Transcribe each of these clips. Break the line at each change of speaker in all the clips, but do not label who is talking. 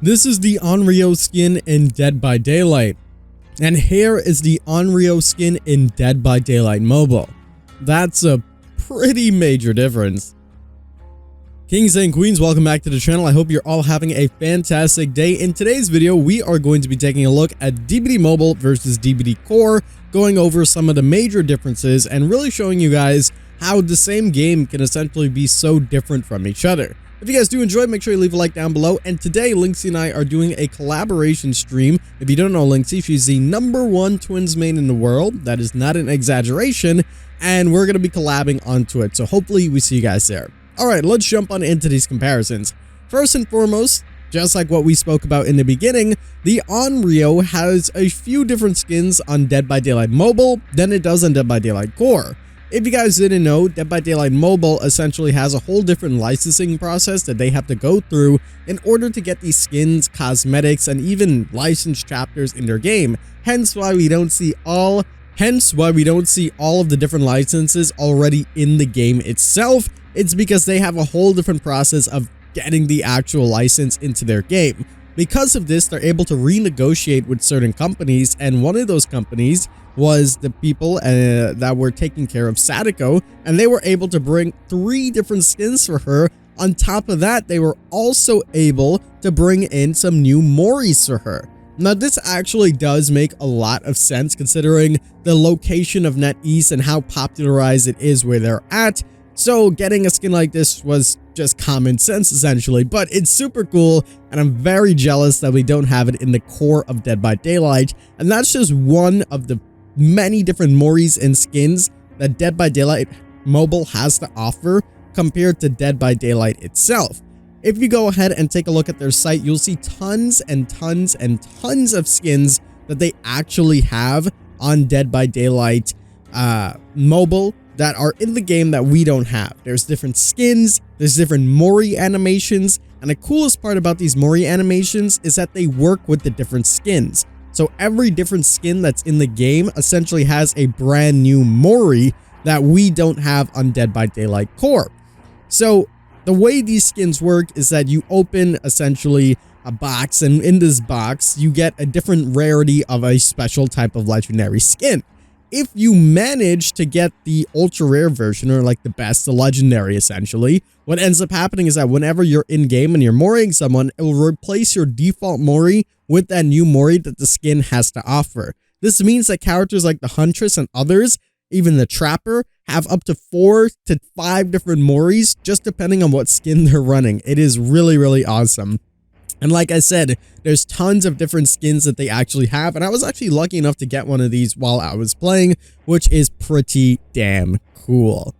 This is the Onryo skin in Dead by Daylight, and here is the Onryo skin in Dead by Daylight Mobile. That's a pretty major difference. Kings and queens, welcome back to the channel. I hope you're all having a fantastic day. In today's video, we are going to be taking a look at DBD Mobile versus DBD Core, going over some of the major differences and really showing you guys how the same game can essentially be so different from each other. If you guys do enjoy, make sure you leave a like down below. And today, Lynxie and I are doing a collaboration stream. If you don't know Lynxie, she's the #1 twins main in the world. That is not an exaggeration. And we're going to be collabing onto it. So hopefully we see you guys there. All right, let's jump on into these comparisons. First and foremost, just like what we spoke about in the beginning, the Onryo has a few different skins on Dead by Daylight Mobile than it does on Dead by Daylight Core. If you guys didn't know, Dead by Daylight Mobile essentially has a whole different licensing process that they have to go through in order to get these skins, cosmetics, and even licensed chapters in their game. Hence why we don't see all of the different licenses already in the game itself. It's because they have a whole different process of getting the actual license into their game. Because of this, they're able to renegotiate with certain companies, and one of those companies was the people that were taking care of Sadako, and they were able to bring 3 different skins for her. On top of that, they were also able to bring in some new Moris for her. Now, this actually does make a lot of sense considering the location of NetEast and how popularized it is where they're at. So getting a skin like this was just common sense essentially, but it's super cool and I'm very jealous that we don't have it in the core of Dead by Daylight. And that's just one of the many different Moris and skins that Dead by Daylight Mobile has to offer compared to Dead by Daylight itself. If you go ahead and take a look at their site, you'll see tons and tons and tons of skins that they actually have on Dead by Daylight Mobile that are in the game that we don't have. There's different skins, there's different Mori animations, and the coolest part about these Mori animations is that they work with the different skins. So every different skin that's in the game essentially has a brand new Mori that we don't have on Dead by Daylight Core. So the way these skins work is that you open essentially a box, and in this box you get a different rarity of a special type of legendary skin. If you manage to get the ultra rare version, or like the best, the legendary essentially, what ends up happening is that whenever you're in game and you're Moriing someone, it will replace your default Mori with that new Mori that the skin has to offer. This means that characters like the Huntress and others, even the Trapper, have up to 4 to 5 different Moris just depending on what skin they're running. It is really, really awesome. And like I said, there's tons of different skins that they actually have, and I was actually lucky enough to get one of these while I was playing, which is pretty damn cool.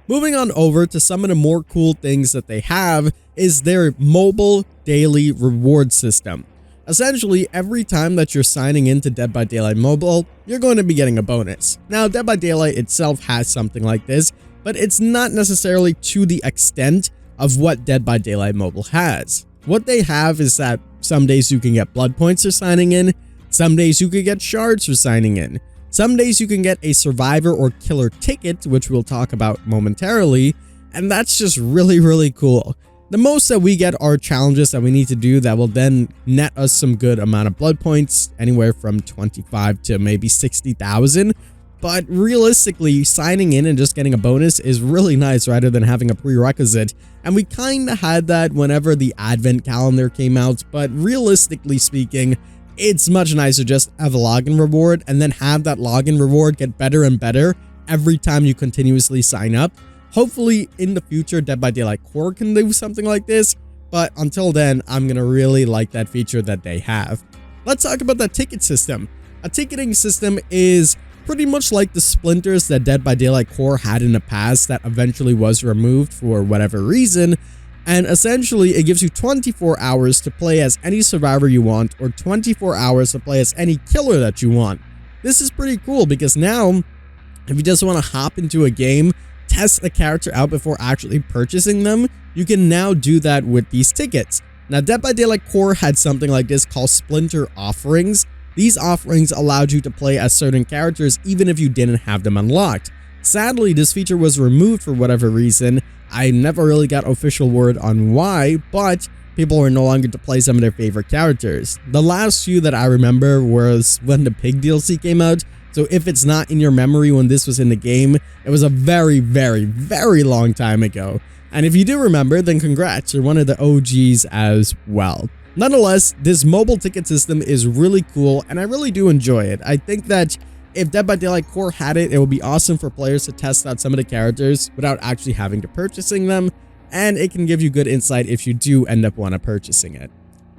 Moving on over to some of the more cool things that they have is their mobile daily reward system. Essentially, every time that you're signing into Dead by Daylight Mobile, you're going to be getting a bonus. Now, Dead by Daylight itself has something like this, but it's not necessarily to the extent of what Dead by Daylight Mobile has. What they have is that some days you can get blood points for signing in, some days you can get shards for signing in, some days you can get a survivor or killer ticket, which we'll talk about momentarily, and that's just really, really cool. The most that we get are challenges that we need to do that will then net us some good amount of blood points, anywhere from 25 to maybe 60,000. But realistically, signing in and just getting a bonus is really nice rather than having a prerequisite. And we kind of had that whenever the advent calendar came out, but realistically speaking, it's much nicer just have a login reward and then have that login reward get better and better every time you continuously sign up. Hopefully in the future, Dead by Daylight Core can do something like this, but until then, I'm gonna really like that feature that they have. Let's talk about that ticket system. A ticketing system is pretty much like the splinters that Dead by Daylight Core had in the past that eventually was removed for whatever reason, and essentially it gives you 24 hours to play as any survivor you want or 24 hours to play as any killer that you want. This is pretty cool because now if you just want to hop into a game, test a character out before actually purchasing them, you can now do that with these tickets. Now, Dead by Daylight Core had something like this called Splinter Offerings. These offerings allowed you to play as certain characters even if you didn't have them unlocked. Sadly, this feature was removed for whatever reason. I never really got official word on why, but people were no longer to play some of their favorite characters. The last few that I remember was when the Pig DLC came out, so if it's not in your memory when this was in the game, it was a very, very, very long time ago. And if you do remember, then congrats, you're one of the OGs as well. Nonetheless, this mobile ticket system is really cool, and I really do enjoy it. I think that if Dead by Daylight Core had it, it would be awesome for players to test out some of the characters without actually having to purchasing them, and it can give you good insight if you do end up purchasing it.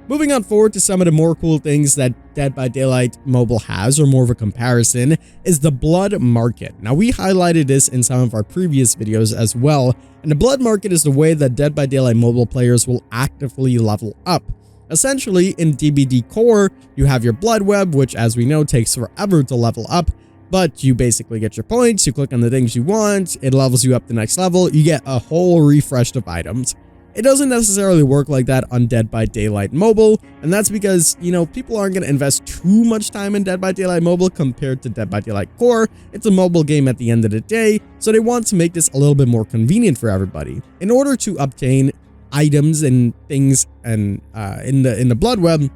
Moving on forward to some of the more cool things that Dead by Daylight Mobile has, or more of a comparison, is the Bloodmarket. Now, we highlighted this in some of our previous videos as well, and the Bloodmarket is the way that Dead by Daylight Mobile players will actively level up. Essentially, in DBD Core, you have your Blood Web, which as we know takes forever to level up, but you basically get your points, you click on the things you want, it levels you up the next level, you get a whole refresh of items. It doesn't necessarily work like that on Dead by Daylight Mobile, and that's because, you know, people aren't going to invest too much time in Dead by Daylight Mobile compared to Dead by Daylight Core. It's a mobile game at the end of the day, so they want to make this a little bit more convenient for everybody. In order to obtain items and things and in the Blood Web,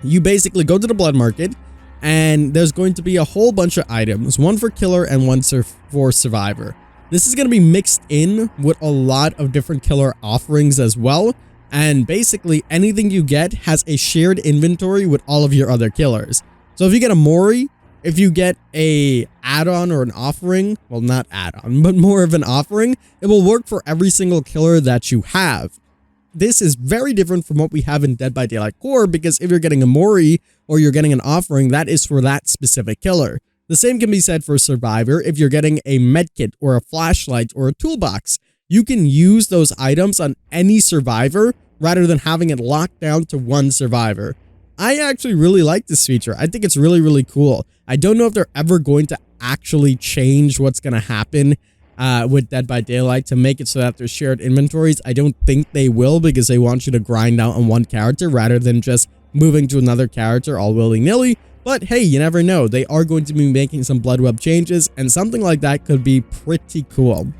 you basically go to the Bloodmarket, and there's going to be a whole bunch of items, one for killer and one for survivor. This is going to be mixed in with a lot of different killer offerings as well, and basically anything you get has a shared inventory with all of your other killers. So if you get a Moris, if you get a add-on or an offering, well, not add-on, but more of an offering, it will work for every single killer that you have. This is very different from what we have in Dead by Daylight Core, because if you're getting a Moris or you're getting an offering, that is for that specific killer. The same can be said for Survivor. If you're getting a medkit or a flashlight or a toolbox, you can use those items on any survivor rather than having it locked down to one survivor. I actually really like this feature. I think it's really, really cool. I don't know if they're ever going to actually change what's going to happen with Dead by Daylight to make it so that there's shared inventories. I don't think they will, because they want you to grind out on one character rather than just moving to another character all willy-nilly. But hey, you never know. They are going to be making some Blood Web changes, and something like that could be pretty cool.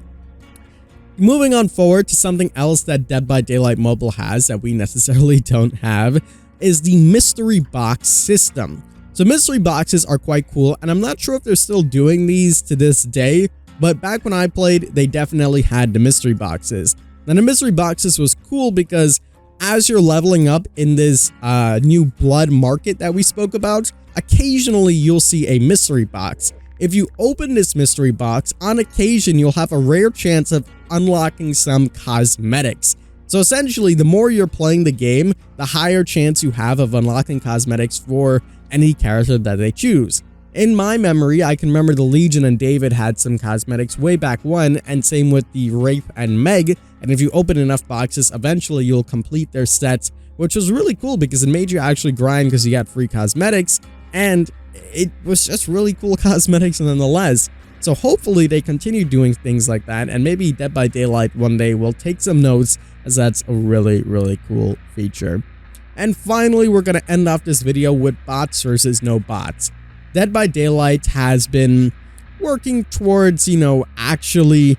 Moving on forward to something else that Dead by Daylight Mobile has that we necessarily don't have is the mystery box system. So mystery boxes are quite cool, and I'm not sure if they're still doing these to this day, but back when I played, they definitely had the mystery boxes. Now the mystery boxes was cool because as you're leveling up in this new Bloodmarket that we spoke about, occasionally you'll see a mystery box. If you open this mystery box, on occasion you'll have a rare chance of unlocking some cosmetics. So essentially, the more you're playing the game, the higher chance you have of unlocking cosmetics for any character that they choose. In my memory, I can remember the Legion and David had some cosmetics way back when, and same with the Wraith and Meg, and if you open enough boxes, eventually you'll complete their sets, which was really cool because it made you actually grind because you got free cosmetics, and it was just really cool cosmetics nonetheless. So hopefully they continue doing things like that, and maybe Dead by Daylight one day will take some notes, as that's a really, really cool feature. And finally, we're going to end off this video with bots versus no bots. Dead by Daylight has been working towards, you know, actually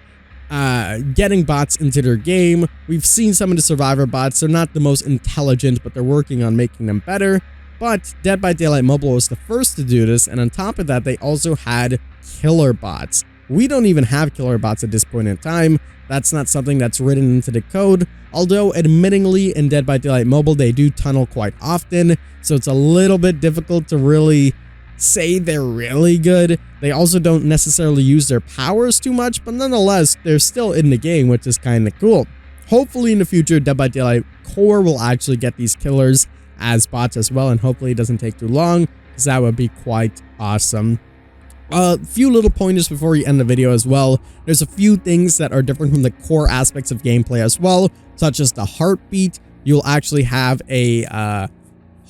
getting bots into their game. We've seen some of the Survivor bots. They're not the most intelligent, but they're working on making them better. But Dead by Daylight Mobile was the first to do this, and on top of that, they also had killer bots. We don't even have killer bots at this point in time. That's not something that's written into the code, although admittingly in Dead by Daylight Mobile, they do tunnel quite often, so it's a little bit difficult to really say they're really good. They also don't necessarily use their powers too much, but nonetheless, they're still in the game, which is kind of cool. Hopefully in the future, Dead by Daylight Core will actually get these killers as bots as well, and hopefully it doesn't take too long, because that would be quite awesome. A few little pointers before we end the video as well. There's a few things that are different from the core aspects of gameplay as well, such as the heartbeat. You'll actually have a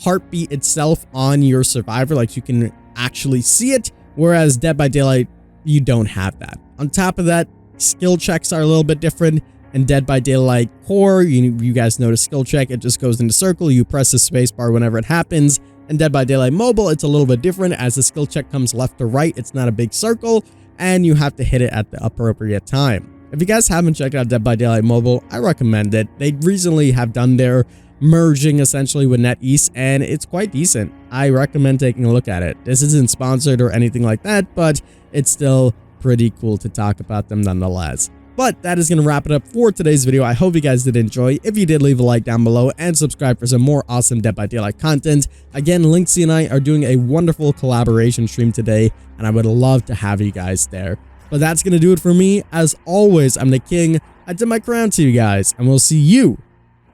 heartbeat itself on your survivor, like you can actually see it, whereas Dead by Daylight, you don't have that. On top of that, skill checks are a little bit different. In Dead by Daylight Core, you guys notice skill check, it just goes into circle, you press the space bar whenever it happens. In Dead by Daylight Mobile, it's a little bit different, as the skill check comes left to right, it's not a big circle, and you have to hit it at the appropriate time. If you guys haven't checked out Dead by Daylight Mobile, I recommend it. They recently have done their merging essentially with NetEase, and it's quite decent. I recommend taking a look at it. This isn't sponsored or anything like that, but it's still pretty cool to talk about them nonetheless. But that is going to wrap it up for today's video. I hope you guys did enjoy. If you did, leave a like down below and subscribe for some more awesome Dead by Daylight content. Again, Linksy and I are doing a wonderful collaboration stream today, and I would love to have you guys there. But that's going to do it for me. As always, I'm the king. I tip my crown to you guys, and we'll see you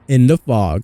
in the fog.